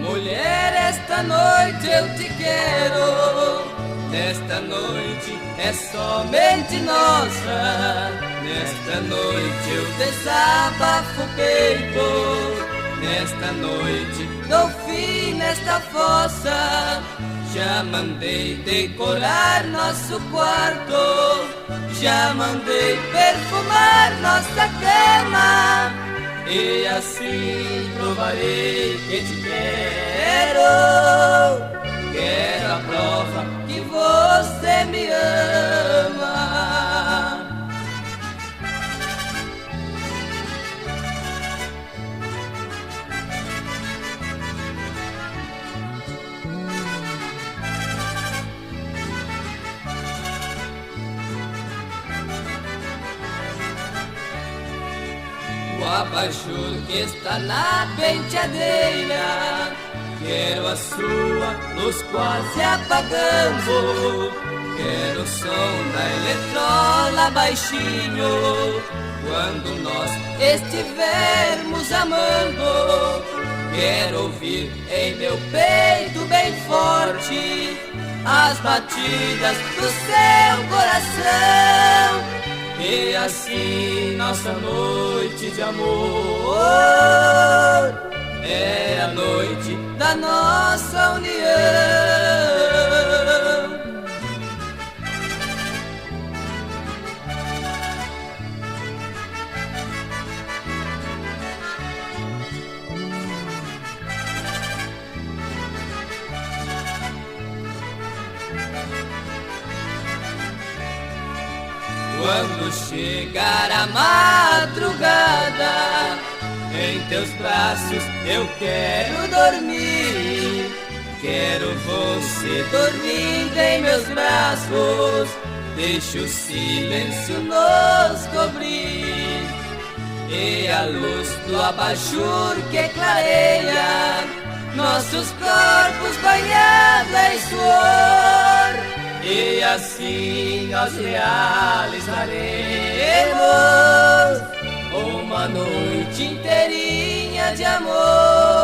Mulher, esta noite eu te quero. Nesta noite é somente nossa. Nesta noite eu desabafo o peito. Nesta noite dou fim nesta fossa. Já mandei decorar nosso quarto. Já mandei perfumar nossa cama. E assim provarei que te quero. Quero a prova que você me ama. O abajur que está na penteadeira, quero a sua luz quase apagando. Quero o som da eletrola baixinho, quando nós estivermos amando. Quero ouvir em meu peito bem forte as batidas do seu coração. E assim nossa noite de amor é a noite da nossa união. Quando chegar a madrugada, em teus braços eu quero dormir. Quero você dormindo em meus braços. Deixa o silêncio nos cobrir. E a luz do abajur que clareia nossos corpos banhados em suor. E assim nós realizaremos uma noite inteirinha de amor.